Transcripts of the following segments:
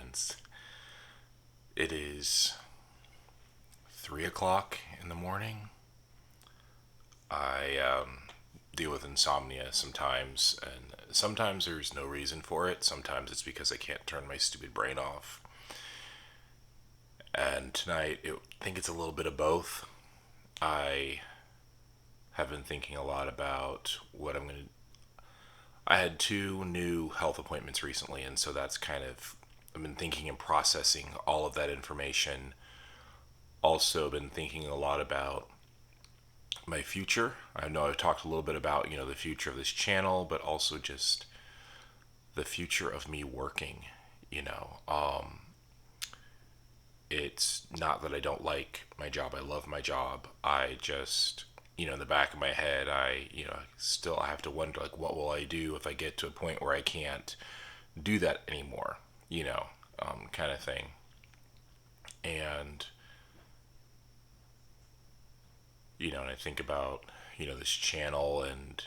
friends. It is 3 o'clock in the morning. I deal with insomnia sometimes, and sometimes there's no reason for it. Sometimes it's because I can't turn my stupid brain off. And tonight, I think it's a little bit of both. I have been thinking a lot about what I'm going to. I had two new health appointments recently, and so that's kind of. I've been thinking and processing all of that information. Also, been thinking a lot about my future. I know I've talked a little bit about, the future of this channel, but also just the future of me working, you know. It's not that I don't like my job. I love my job. I just, in the back of my head, still I have to wonder, like, what will I do if I get to a point where I can't do that anymore, kind of thing. And, and I think about, this channel and,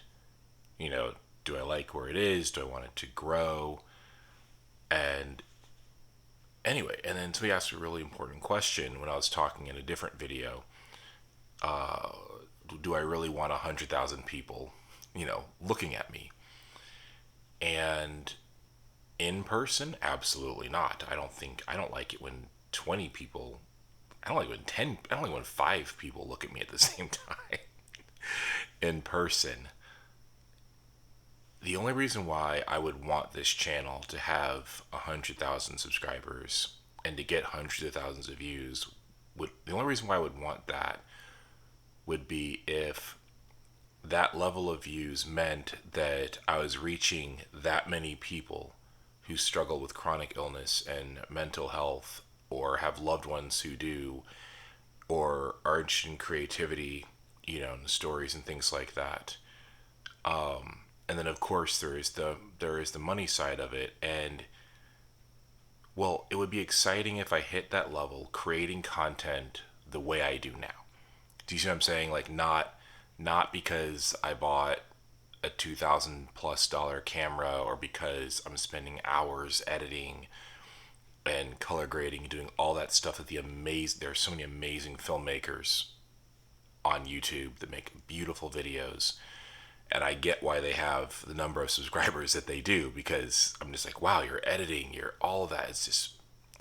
do I like where it is? Do I want it to grow? And anyway, and then somebody asked a really important question when I was talking in a different video. Do I really want 100,000 people, looking at me? And in person, absolutely not. I don't like it when 20 people, I don't like when 10, I don't like when 5 people look at me at the same time in person. The only reason why I would want this channel to have 100,000 subscribers and to get hundreds of thousands of views, the only reason why I would want that would be if that level of views meant that I was reaching that many people who struggle with chronic illness and mental health, or have loved ones who do, or are interested in creativity, and stories and things like that. And then of course there is the money side of it, and well, it would be exciting if I hit that level creating content the way I do now. Do you see what I'm saying? Like, not because I bought a $2,000+ camera, or because I'm spending hours editing and color grading and doing all that stuff that there are so many amazing filmmakers on YouTube that make beautiful videos. And I get why they have the number of subscribers that they do, because I'm just like, wow, you're editing, you're all of that. It's just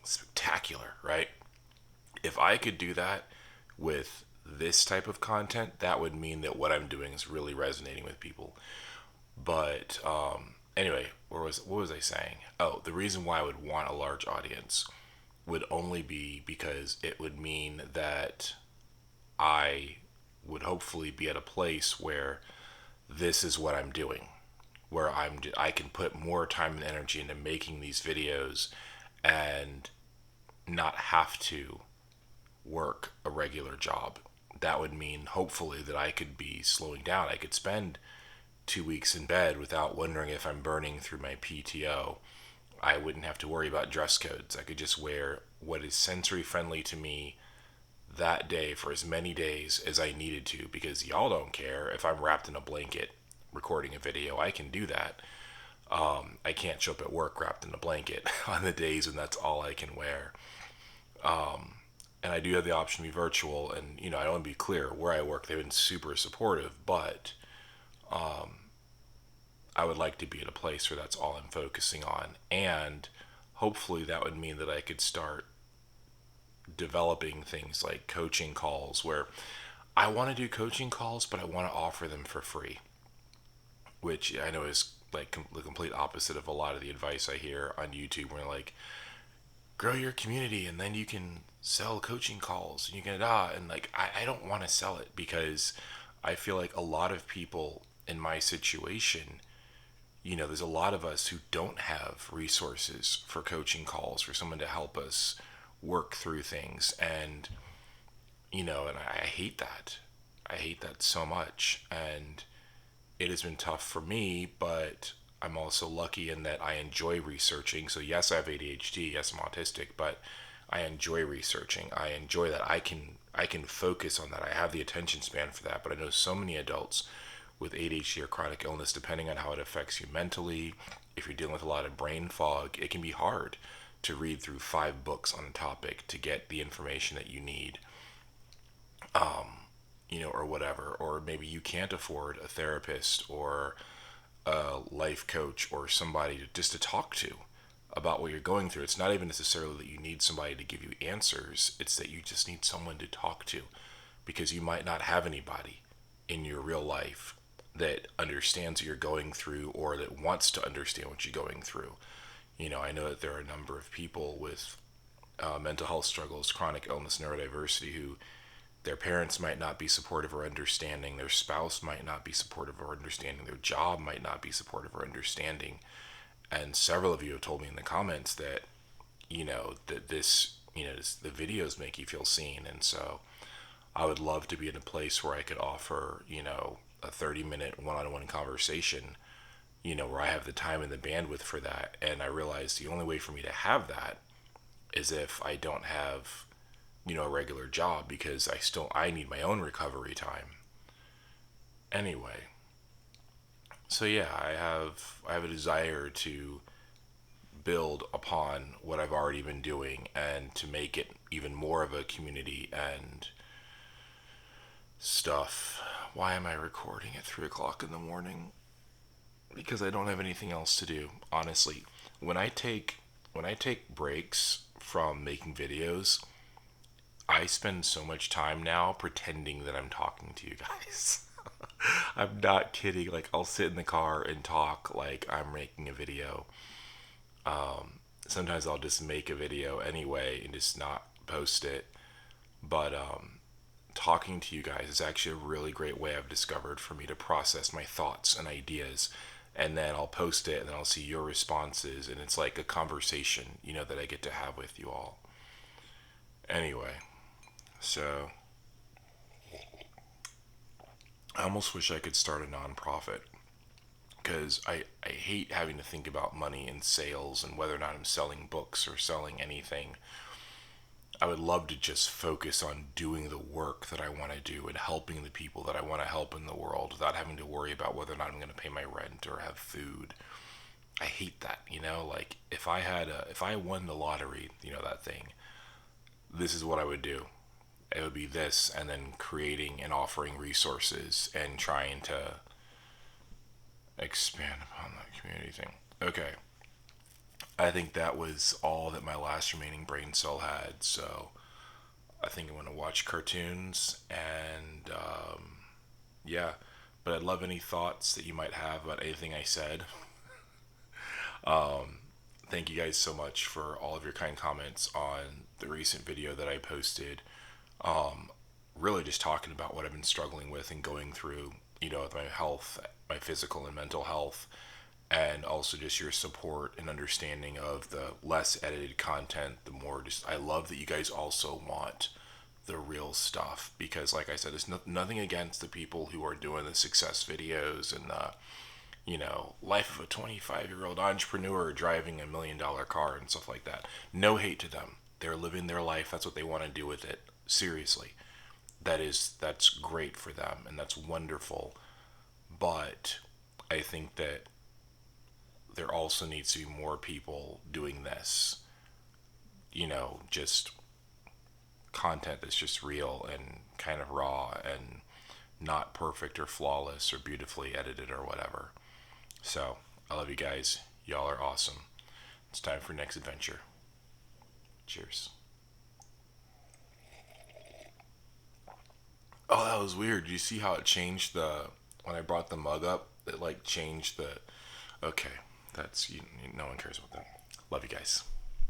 spectacular, right? If I could do that with this type of content, that would mean that what I'm doing is really resonating with people. But anyway, what was I saying? Oh, the reason why I would want a large audience would only be because it would mean that I would hopefully be at a place where this is what I'm doing, where I can put more time and energy into making these videos and not have to work a regular job. That would mean hopefully that I could be slowing down. I could spend 2 weeks in bed without wondering if I'm burning through my PTO. I wouldn't have to worry about dress codes. I could just wear what is sensory friendly to me that day for as many days as I needed to, because y'all don't care if I'm wrapped in a blanket recording a video. I can do that. I can't show up at work wrapped in a blanket on the days when that's all I can wear. And I do have the option to be virtual, and I don't want to be clear, where I work, they've been super supportive, but I would like to be at a place where that's all I'm focusing on. And hopefully that would mean that I could start developing things like coaching calls, where I want to do coaching calls, but I want to offer them for free, which I know is like the complete opposite of a lot of the advice I hear on YouTube, where like, grow your community and then you can sell coaching calls and you can and like, I don't want to sell it, because I feel like a lot of people in my situation, there's a lot of us who don't have resources for coaching calls, for someone to help us work through things. And and I hate that. I hate that so much. And it has been tough for me, but I'm also lucky in that I enjoy researching. So yes, I have ADHD, yes, I'm autistic, but I enjoy researching. I enjoy that I can focus on that. I have the attention span for that. But I know so many adults with ADHD or chronic illness, depending on how it affects you mentally, if you're dealing with a lot of brain fog, it can be hard to read through 5 books on a topic to get the information that you need, or whatever. Or maybe you can't afford a therapist or a life coach or somebody just to talk to about what you're going through. It's not even necessarily that you need somebody to give you answers, it's that you just need someone to talk to, because you might not have anybody in your real life that understands what you're going through or that wants to understand what you're going through. I know that there are a number of people with mental health struggles, chronic illness, neurodiversity, who their parents might not be supportive or understanding, their spouse might not be supportive or understanding, their job might not be supportive or understanding. And several of you have told me in the comments that, the videos make you feel seen. And so I would love to be in a place where I could offer, a 30-minute one-on-one conversation, where I have the time and the bandwidth for that. And I realized the only way for me to have that is if I don't have, a regular job, because I need my own recovery time. Anyway, so yeah, I have a desire to build upon what I've already been doing and to make it even more of a community and stuff. Why am I recording at 3 o'clock in the morning? Because I don't have anything else to do. Honestly, when I take breaks from making videos, I spend so much time now pretending that I'm talking to you guys. I'm not kidding. Like, I'll sit in the car and talk like I'm making a video. Sometimes I'll just make a video anyway and just not post it. But talking to you guys is actually a really great way I've discovered for me to process my thoughts and ideas. And then I'll post it and then I'll see your responses. And it's like a conversation, that I get to have with you all. Anyway, so I almost wish I could start a nonprofit, because I hate having to think about money and sales and whether or not I'm selling books or selling anything. I would love to just focus on doing the work that I want to do and helping the people that I want to help in the world without having to worry about whether or not I'm going to pay my rent or have food. I hate that, like if I won the lottery, that thing, this is what I would do. It would be this, and then creating and offering resources and trying to expand upon that community thing. Okay. I think that was all that my last remaining brain cell had, so I think I'm going to watch cartoons, and yeah, but I'd love any thoughts that you might have about anything I said. Thank you guys so much for all of your kind comments on the recent video that I posted. Really just talking about what I've been struggling with and going through, with my health, my physical and mental health, and also just your support and understanding of the less edited content, the more just, I love that you guys also want the real stuff, because like I said, it's nothing against the people who are doing the success videos and the, life of a 25-year-old entrepreneur driving $1 million car and stuff like that. No hate to them. They're living their life. That's what they want to do with it. Seriously. That's great for them and that's wonderful. But I think that there also needs to be more people doing this. Just content that's just real and kind of raw and not perfect or flawless or beautifully edited or whatever. So, I love you guys. Y'all are awesome. It's time for next adventure. Cheers. Oh, that was weird. Did you see how it changed when I brought the mug up? It changed the, okay, no one cares about that. Love you guys.